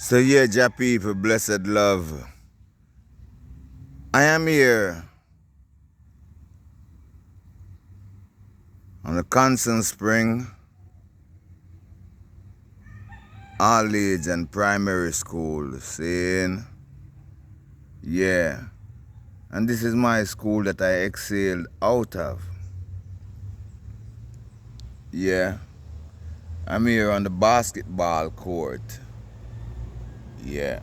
So yeah, Jah people, blessed love. I am here on the Constant Spring All Age and Primary School, saying, yeah, and this is my school that I excelled out of. Yeah, I'm here on the basketball court. Yeah,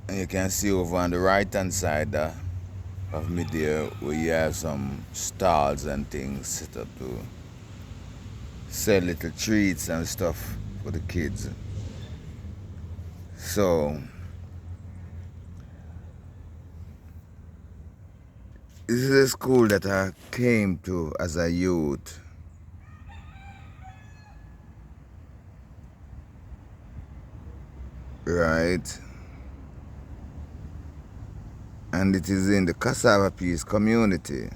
and you can see over on the right hand side of me there where you have some stalls and things set up to sell little treats and stuff for the kids. So this is a school that I came to as a youth. Right? And it is in the Cassava Peace community.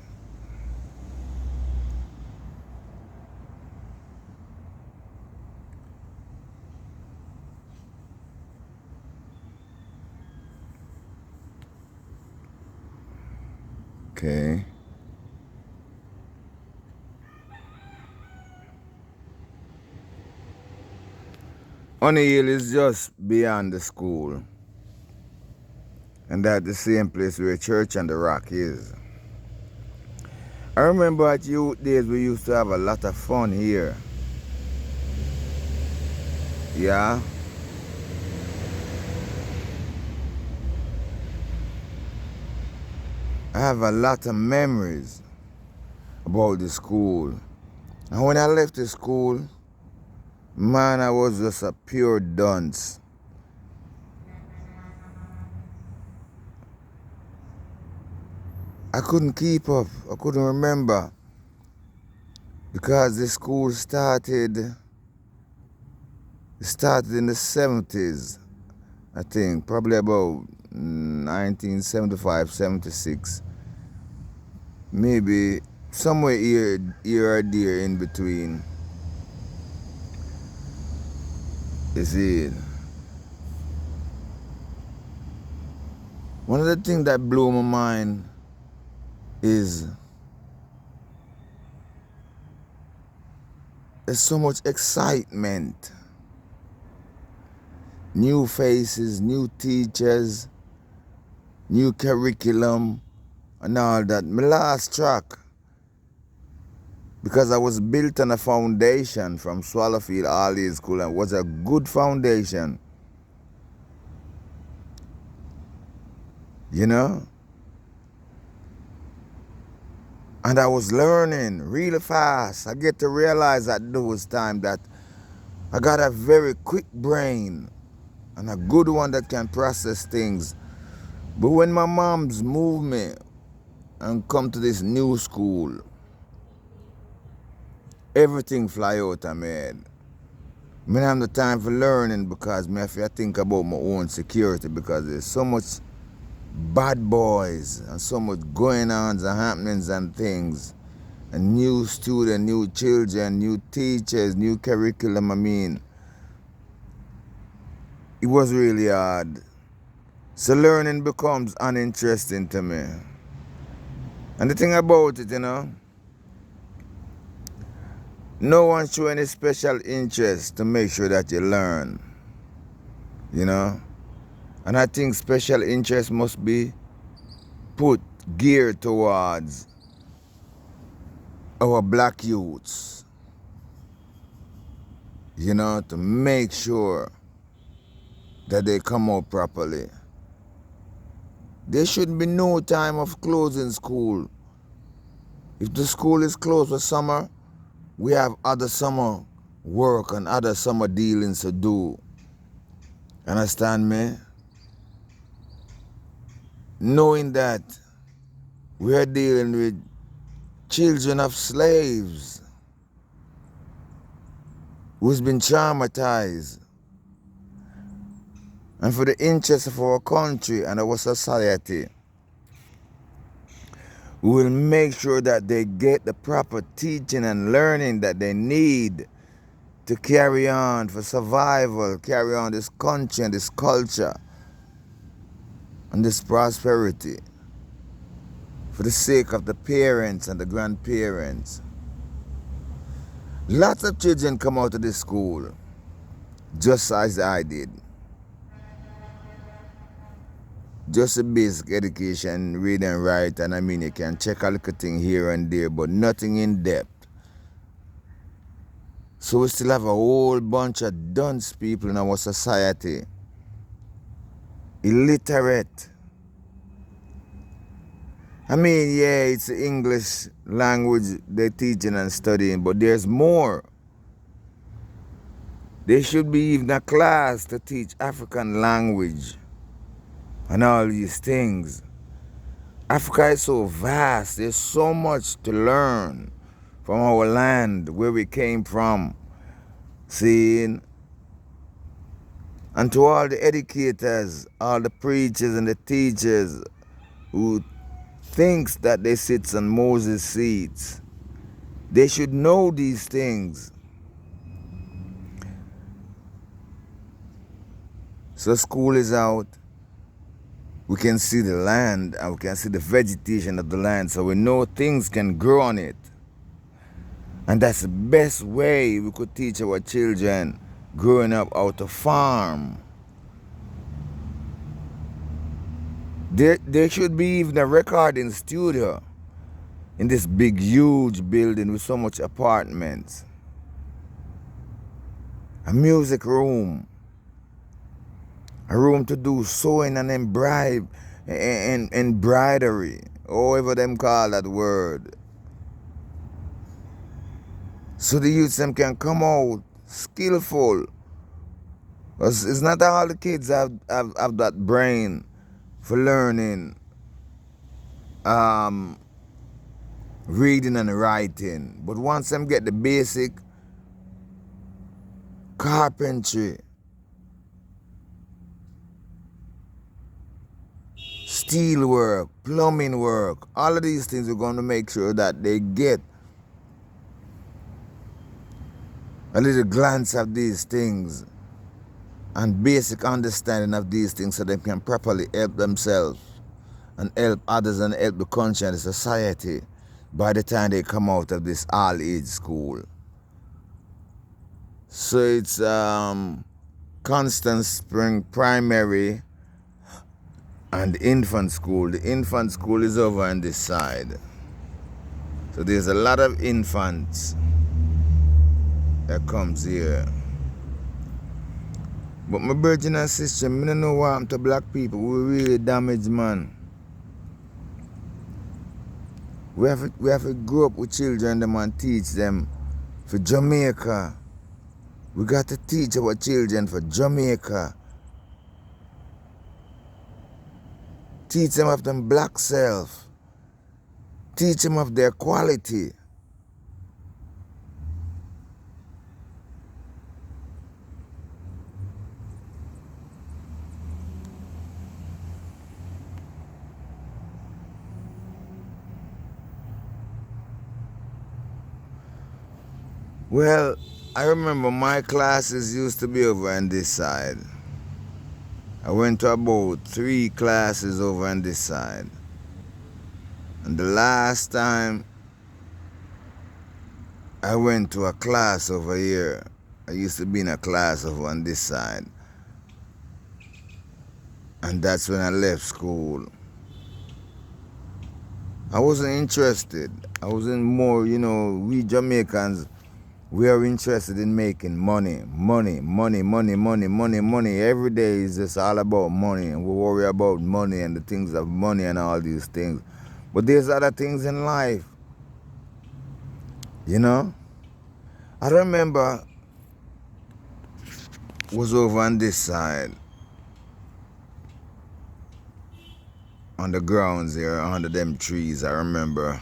Okay. Honey Hill is just beyond the school. And that's the same place where Church and the Rock is. I remember at youth days we used to have a lot of fun here. Yeah? I have a lot of memories about the school. And when I left the school, man, I was just a pure dunce. I couldn't keep up. I couldn't remember. Because the school started in the 70s, I think. Probably about 1975, 76. Maybe somewhere here or there in between. You see it? One of the things that blew my mind is there's so much excitement. New faces, new teachers, new curriculum, and all that. My last track, because I was built on a foundation from Swallowfield All Age School, and it was a good foundation. You know? And I was learning really fast. I get to realize at those times that I got a very quick brain and a good one that can process things. But when my mom's moved me and come to this new school, everything fly out of my head. I don't have the time for learning because I have to think about my own security because there's so much bad boys and so much going on and happenings and things. And new students, new children, new teachers, new curriculum. I mean, it was really hard. So learning becomes uninteresting to me. And the thing about it, no one show any special interest to make sure that you learn. And I think special interest must be put geared towards our black youths, to make sure that they come out properly. There should be no time of closing school. If the school is closed for summer, we have other summer work and other summer dealings to do. Understand me? Knowing that we are dealing with children of slaves who's been traumatized. And for the interest of our country and our society, we will make sure that they get the proper teaching and learning that they need to carry on, for survival, carry on this country and this culture and this prosperity, for the sake of the parents and the grandparents. Lots of children come out of this school, just as I did. Just a basic education, read and write, and I mean you can check a little thing here and there, but nothing in depth. So we still have a whole bunch of dunce people in our society, illiterate. I mean, yeah, it's English language they're teaching and studying, but there's more. There should be even a class to teach African language and all these things. Africa is so vast. There's so much to learn from our land, where we came from. Seeing? And to all the educators, all the preachers and the teachers who thinks that they sit on Moses' seats, they should know these things. So school is out. We can see the land and we can see the vegetation of the land, so we know things can grow on it. And that's the best way we could teach our children growing up how to farm. There should be even a recording studio in this big, huge building with so much apartments. A music room. A room to do sewing and embroidery, however them call that word. So the youths them can come out skillful. It's not all the kids have that brain for learning reading and writing. But once them get the basic carpentry, steel work, plumbing work, all of these things, we're going to make sure that they get a little glance of these things and basic understanding of these things, so they can properly help themselves and help others and help the country and the society by the time they come out of this all-age school. So it's Constant Spring Primary and infant school. The infant school is over on this side. So there's a lot of infants that comes here. But my virgin and sister, I don't know what happened to black people. We're really damaged, man. We have to grow up with children them and teach them for Jamaica. We got to teach our children for Jamaica. Teach them of them black self. Teach them of their quality. Well, I remember my classes used to be over on this side. I went to about 3 classes over on this side. And the last time I went to a class over here, I used to be in a class over on this side. And that's when I left school. I wasn't interested. I wasn't more, we Jamaicans, we are interested in making money. Money. Every day is just all about money. And we worry about money and the things of money and all these things. But there's other things in life. I remember was over on this side. On the grounds there, under them trees, I remember.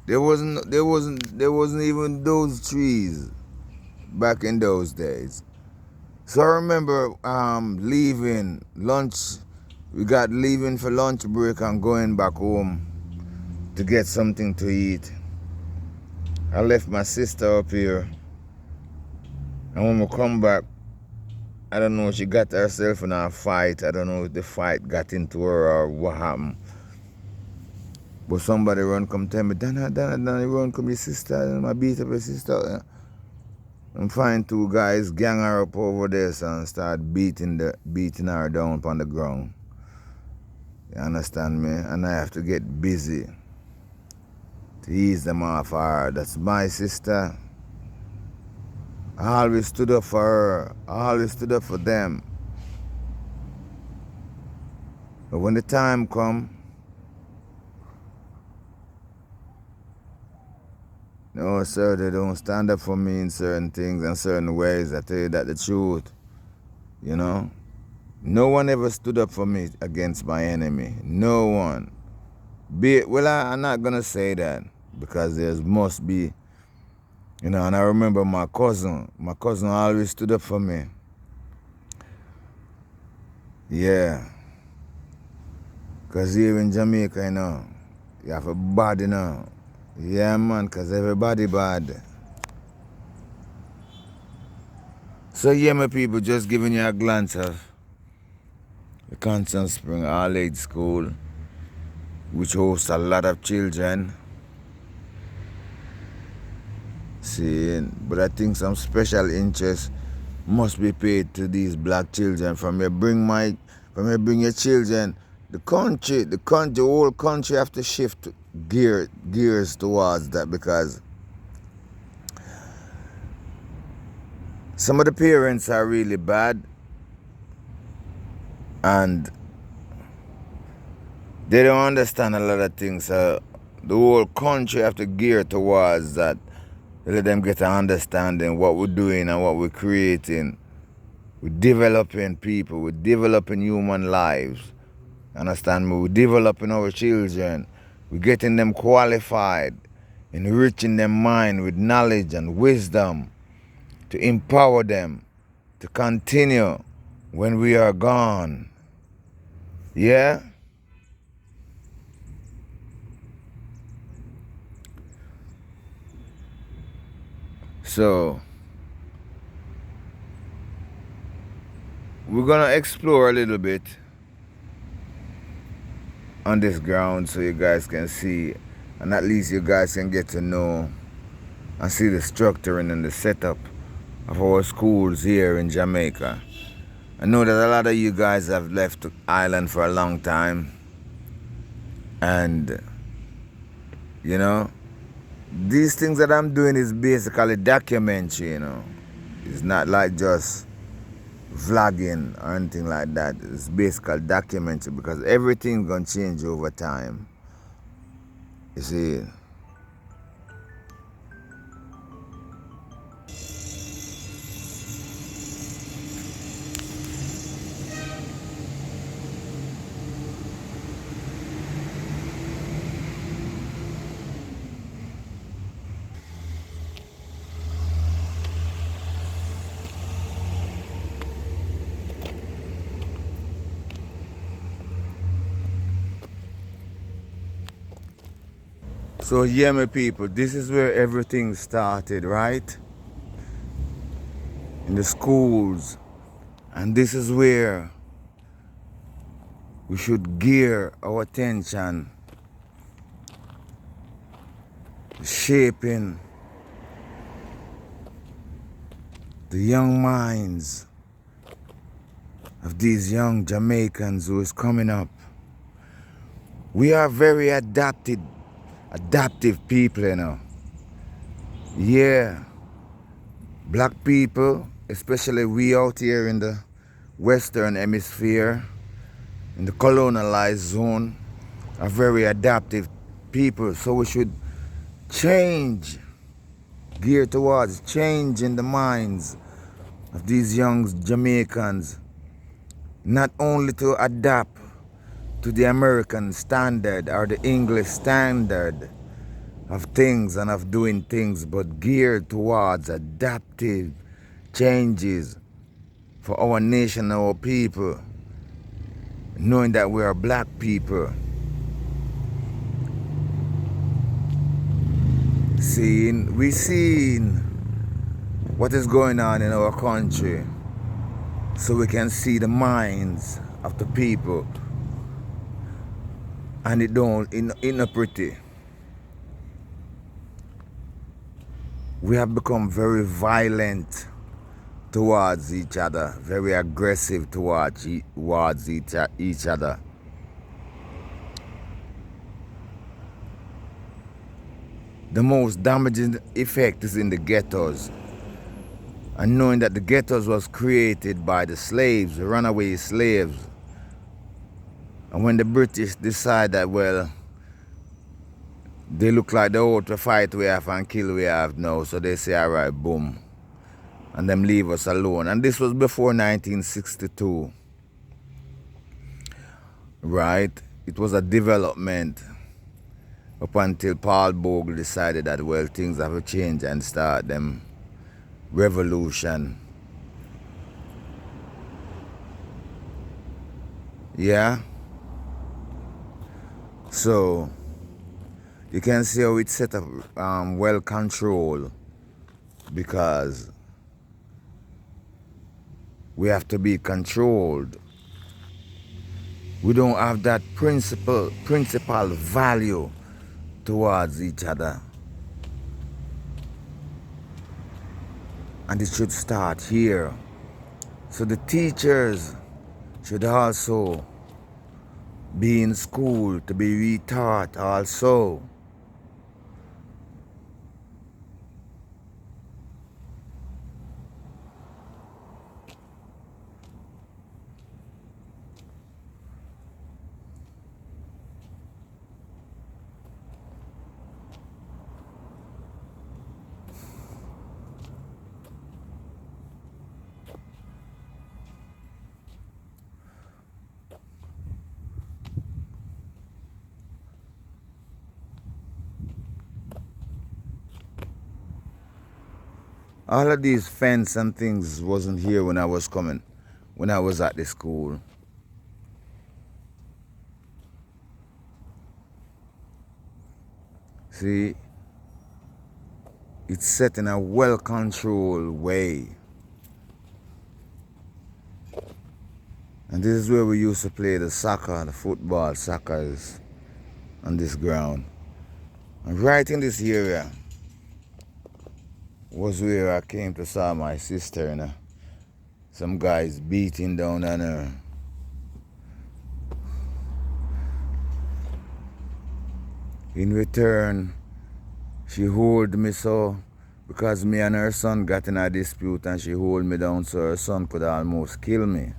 There wasn't even those trees back in those days. So I remember leaving lunch. We got leaving for lunch break and going back home to get something to eat. I left my sister up here, and when we come back, I don't know if she got herself in a fight. I don't know if the fight got into her or what happened. But somebody run come tell me, Donna, run come your sister, and I beat up your sister. And find two guys gang her up over there and start beating her down on the ground. You understand me? And I have to get busy to ease them off her. That's my sister. I always stood up for her. I always stood up for them. But when the time come, no sir, they don't stand up for me in certain things and certain ways. I tell you that the truth. You know? No one ever stood up for me against my enemy. No one. I'm not gonna say that because there must be, you know, and I remember my cousin always stood up for me. Yeah. Because here in Jamaica, you know, you have a bad, you know. Yeah, man, because everybody bad. So, yeah, my people, just giving you a glance of the Constant Spring All-Age School, which hosts a lot of children. See, but I think some special interest must be paid to these black children. From you bring your children, the whole country have to shift gears towards that, because some of the parents are really bad and they don't understand a lot of things. So the whole country have to gear towards that. Let them get an understanding what we're doing and what we're creating. We're developing people. We're developing human lives. Understand me? We're developing our children. We're getting them qualified, enriching their mind with knowledge and wisdom to empower them to continue when we are gone. Yeah? So, we're gonna explore a little bit on this ground so you guys can see, and at least you guys can get to know and see the structuring and the setup of our schools here in Jamaica. I know that a lot of you guys have left the island for a long time, and you know, these things that I'm doing is basically documentary, you know. It's not like just vlogging or anything like that. It's basically documentary because everything's gonna change over time. You see. So yeah, my people, this is where everything started, right? In the schools. And this is where we should gear our attention, shaping the young minds of these young Jamaicans who is coming up. We are very adaptive people, you know. Yeah. Black people, especially we out here in the Western Hemisphere, in the colonialized zone, are very adaptive people. So we should gear towards changing the minds of these young Jamaicans, not only to adapt to the American standard or the English standard of things and of doing things, but geared towards adaptive changes for our nation, our people, knowing that we are black people. we seen what is going on in our country, so we can see the minds of the people, and it not pretty. We have become very violent towards each other, very aggressive towards each other. The most damaging effect is in the ghettos. And knowing that the ghettos was created by the slaves, the runaway slaves. And when the British decide that, well, they look like the out to fight we have and kill we have now, so they say, all right, boom. And them leave us alone. And this was before 1962. Right? It was a development up until Paul Bogle decided that, well, things have to change and start them revolution. Yeah? So, you can see how it's set up well controlled, because we have to be controlled. We don't have that principal value towards each other. And it should start here. So the teachers should also be in school to be retaught also. All of these fence and things wasn't here when I was coming, when I was at the school. See, it's set in a well-controlled way. And this is where we used to play the soccer, the football, soccer's on this ground. And right in this area was where I came to saw my sister, you know. Some guys beating down on her. In return, she hold me so, because me and her son got in a dispute, and she hold me down so her son could almost kill me.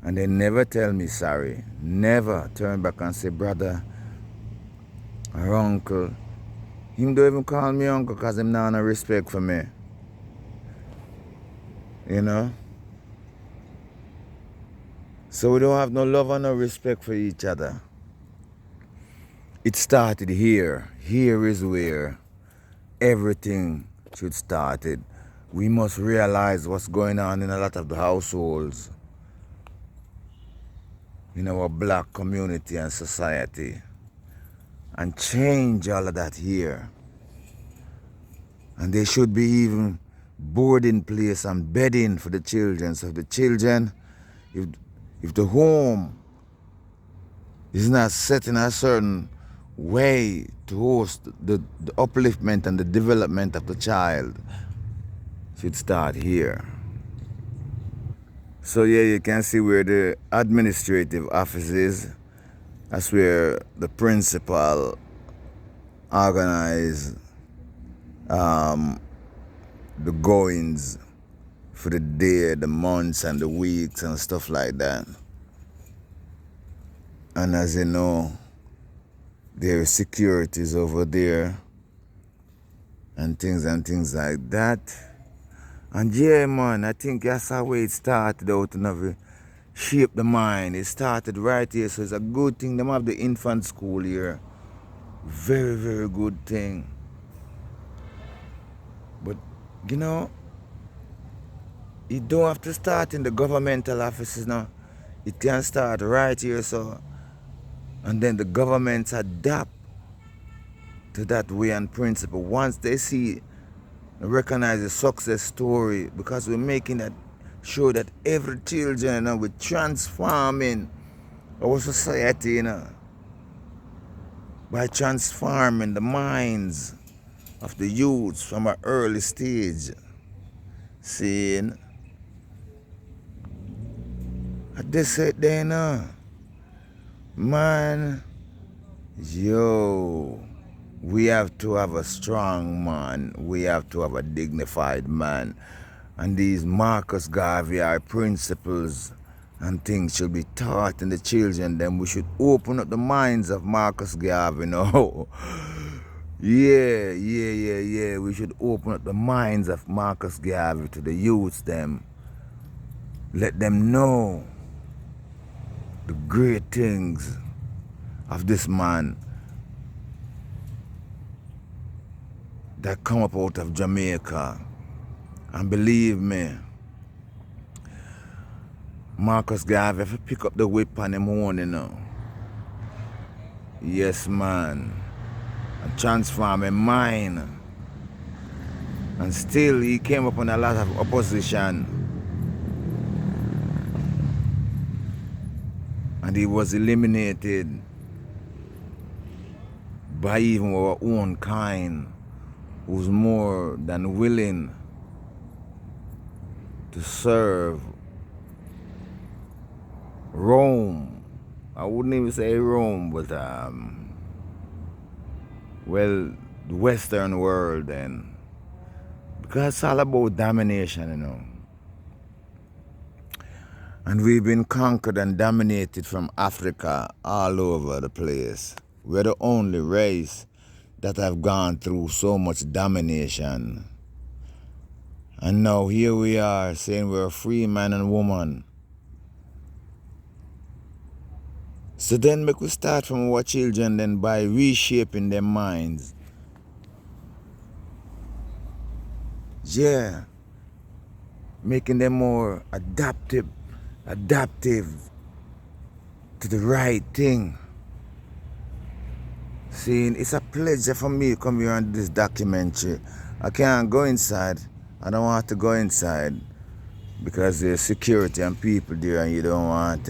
And they never tell me sorry. Never turn back and say, brother or uncle. Him don't even call me uncle because him not no respect for me. You know? So we don't have no love and no respect for each other. It started here. Here is where everything should started. We must realize what's going on in a lot of the households in our black community and society, and change all of that here. And there should be even boarding place and bedding for the children. So the children, if the home is not set in a certain way to host the upliftment and the development of the child, should start here. So yeah, you can see where the administrative office is. That's where the principal organize the goings for the day, the months and the weeks and stuff like that. And as you know, there are securities over there and things like that. And yeah, man, I think that's how it started out and shape the mind. It started right here, so it's a good thing. Them have the infant school here. Very, very good thing. But, you know, you don't have to start in the governmental offices now. It can start right here, so. And then the governments adapt to that way and principle. Once they see and recognize the success story, because we're making that sure that every children, you know, we're transforming our society, you know, by transforming the minds of the youths from an early stage. Seeing, they said then, man, yo, we have to have a strong man. We have to have a dignified man. And these Marcus Garvey principles and things should be taught in the children. Then we should open up the minds of Marcus Garvey, you know. Yeah. We should open up the minds of Marcus Garvey to the youths, them. Let them know the great things of this man that come up out of Jamaica. And believe me, Marcus Garvey, if you pick up the whip on him own, you know. Yes, man. And transform his mind. And still he came upon a lot of opposition. And he was eliminated by even our own kind, who's more than willing to serve Rome. I wouldn't even say Rome, but well, the Western world, then, because it's all about domination, you know. And we've been conquered and dominated from Africa all over the place. We're the only race that have gone through so much domination. And now here we are saying we're a free man and woman. So then we could start from our children then by reshaping their minds. Yeah. Making them more adaptive to the right thing. Seeing, it's a pleasure for me to come here on this documentary. I can't go inside. I don't want to go inside because there's security and people there, and you don't want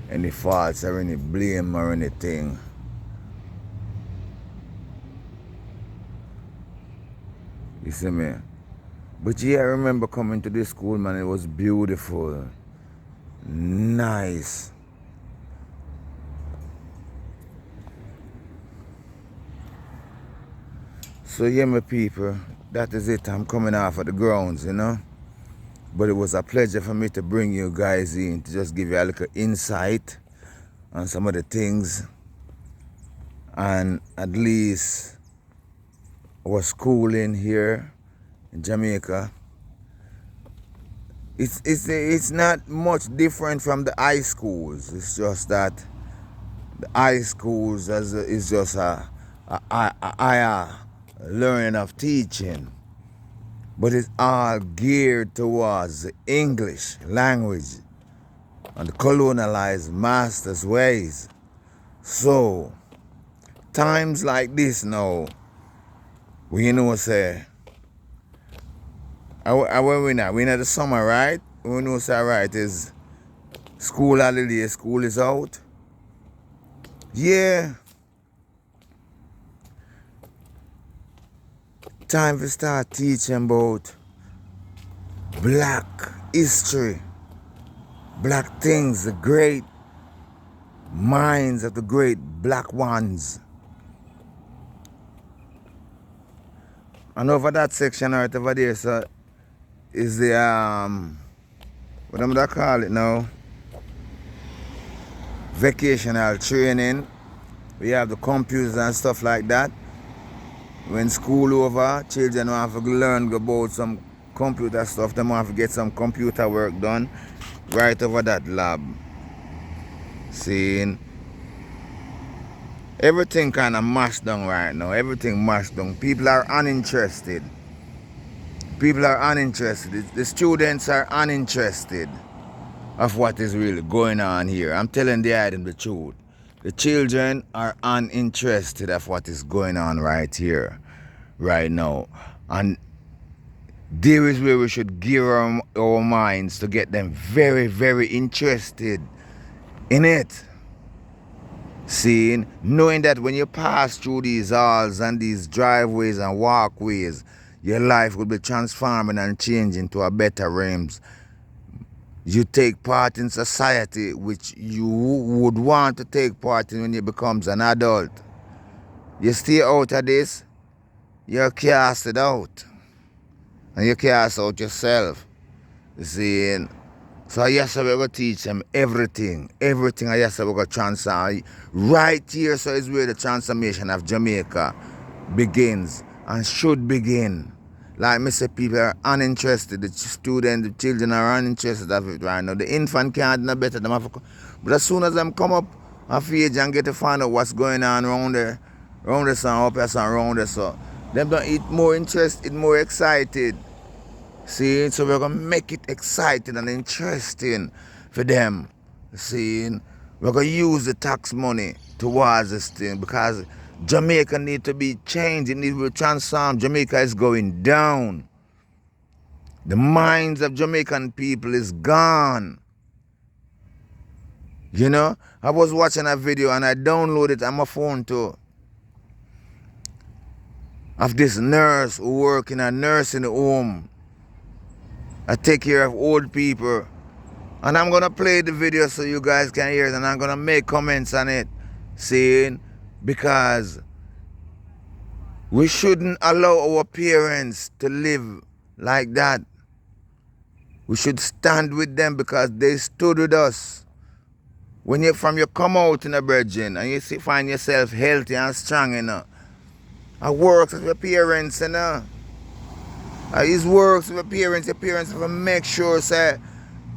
any faults or any blame or anything. You see me? But yeah, I remember coming to this school, man. It was beautiful. Nice. So yeah, my people, that is it. I'm coming off of the grounds, you know. But it was a pleasure for me to bring you guys in to just give you a little insight on some of the things. And at least our schooling here in Jamaica, it's not much different from the high schools. It's just that the high schools is just a higher learning of teaching, but it's all geared towards the English language and the colonialized masters' ways. So times like this now, we know say, where we now? We in the summer, right? We know say right is school holiday, school is out. Yeah. Time to start teaching about black history, black things, the great minds of the great black ones. And over that section right over there, so is the what am I call it now? Vocational training. We have the computers and stuff like that. When school over, children have to learn about some computer stuff. They have to get some computer work done right over that lab. Seeing everything kind of mashed down right now. Everything mashed down. People are uninterested. People are uninterested. The students are uninterested of what is really going on here. I'm telling the truth. The children are uninterested of what is going on right here, right now. And there is where we should gear our minds to get them very, very interested in it. Seeing, knowing that when you pass through these halls and these driveways and walkways, your life will be transforming and changing to a better realms. You take part in society which you would want to take part in when you becomes an adult. You stay out of this, you're casted out. And you cast out yourself. Seeing, so yes, we're going to teach them everything. Everything yes, we're going to transform. Right here, so is where the transformation of Jamaica begins and should begin. Like me say, people are uninterested. The students, the children are uninterested of it right now. The infant can't do no better. But as soon as them come up of age and get to find out what's going on around there, around the sun, up here, sun, around there, so them don't eat more interested, more excited. See, so we're gonna make it exciting and interesting for them. See, we're gonna use the tax money towards this thing because Jamaica need to be changed. It needs to be transformed. Jamaica is going down. The minds of Jamaican people is gone. You know, I was watching a video and I downloaded it on my phone too, of this nurse who work in a nursing home. I take care of old people. And I'm going to play the video so you guys can hear it. And I'm going to make comments on it. Saying, because we shouldn't allow our parents to live like that. We should stand with them because they stood with us. When you come out in a brethren and you find yourself healthy and strong, you know. I work with your parents, you know. His works with your parents will make sure say,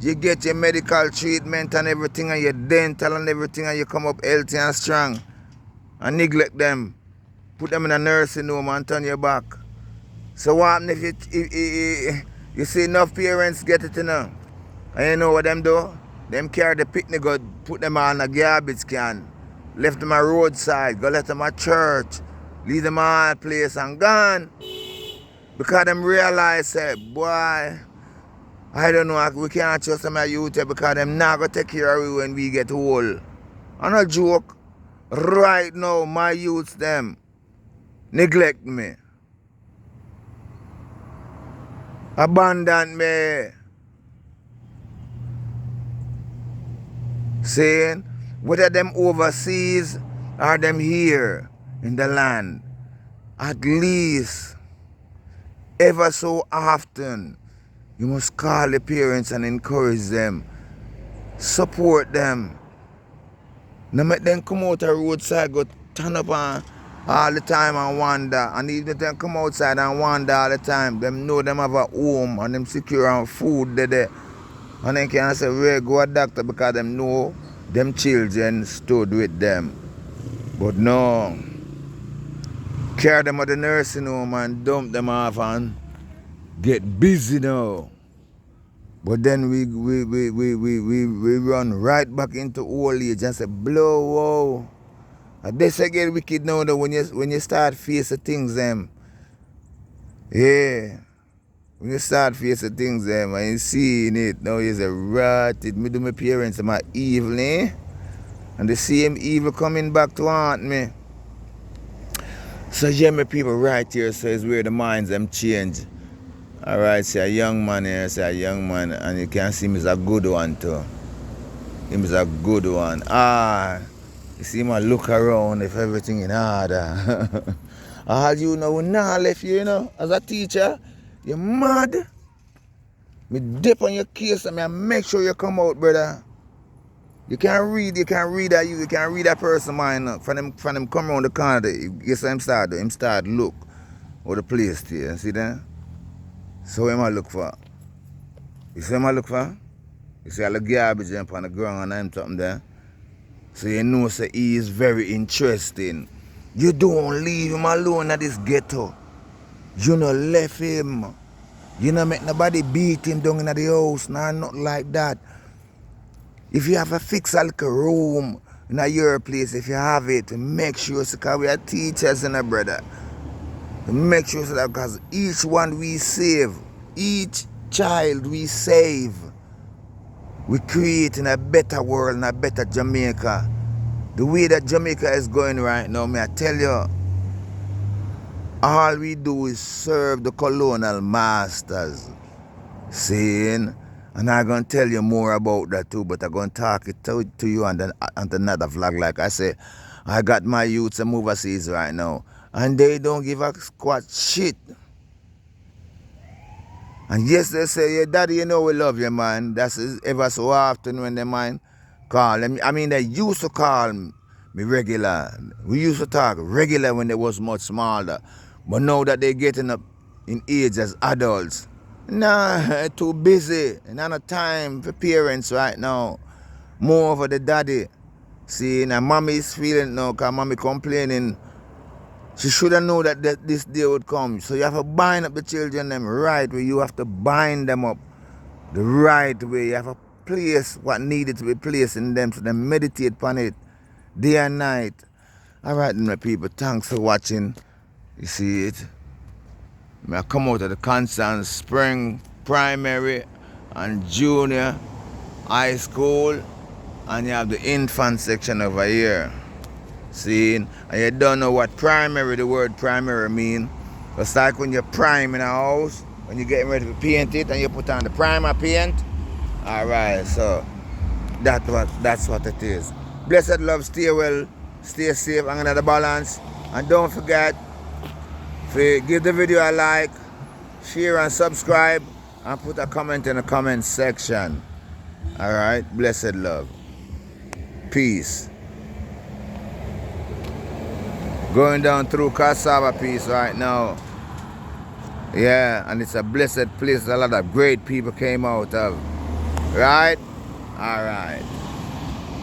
you get your medical treatment and everything and your dental and everything and you come up healthy and strong. And neglect them. Put them in a nursing home and turn your back. So what happens if you see enough parents get it, you know? And you know what them do? Them carry the picnic go put them on a garbage can. Left them at roadside, go let them at church. Leave them all place and gone. Because them realize, say, boy, I don't know, we can't trust them at youth because them not going to take care of we when we get old. I'm not joke. Right now, my youths, them, neglect me. Abandon me. Saying, whether them overseas or them here in the land, at least, ever so often, you must call the parents and encourage them. Support them. Now make them come out the roadside, go turn up on all the time and wander. And even if they come outside and wander all the time, them know them have a home and them secure and food there. And they can say, well, go a doctor because them know them children stood with them. But no. Carry them at the nursing home and dump them off and get busy now. But then we run right back into old age and say, blow, wow. And this get wicked now that when you start facing things them. Yeah. When you start facing things them and you seeing it, now you say, right, it me do my parents and my evil, eh? And the same evil coming back to haunt me. So yeah, my people right here says where the minds them change. Alright, say a young man here, say a young man, and you can see him is a good one too. Him is a good one. You see him look around if everything in order. All you know, we not left you, you know, as a teacher, you mad. Me dip on your case and me make sure you come out, brother. You can't read that person mind. From them come around the corner, you see him start look or the place there, see that? So what am I look for? You see what I look for? You see all the garbage on the ground and I'm something there. So you know say he is very interesting. You don't leave him alone at this ghetto. You not left him. You not make nobody beat him down in the house, nah, not like that. If you have a fixed little room, in your place, if you have it, make sure, because we are teachers and a brother. Make sure so that because each one we save, each child we save, we creating a better world and a better Jamaica. The way that Jamaica is going right now, may I tell you, all we do is serve the colonial masters. Saying, and I'm going to tell you more about that too, but I'm going to talk it to you on another vlog. Like I say, I got my youths and overseas right now, and they don't give a squat shit. And yes, they say, yeah, daddy, you know we love you, man. That's ever so often when they mind call. I mean, they used to call me regular. We used to talk regular when they was much smaller. But now that they're getting up in age as adults, nah, too busy. And not time for parents right now. More for the daddy. See, now mommy is feeling now, because mommy complaining. She should have known that this day would come. So you have to bind up the children them right way. You have to bind them up the right way. You have to place what needed to be placed in them so they meditate upon it day and night. Alright my people, thanks for watching. You see it? I come out of the Constance Spring Primary and Junior High School, and you have the infant section over here. See, and you don't know what primary, the word primary mean. It's like when you're priming a house, when you're getting ready to paint it and you put on the primer paint. Alright, so that's what it is. Blessed love, stay well, stay safe, and another balance. And don't forget to give the video a like, share and subscribe, and put a comment in the comment section. Alright, blessed love. Peace. Going down through Cassava Piece right now. Yeah, and it's a blessed place. A lot of great people came out of. Right? Alright.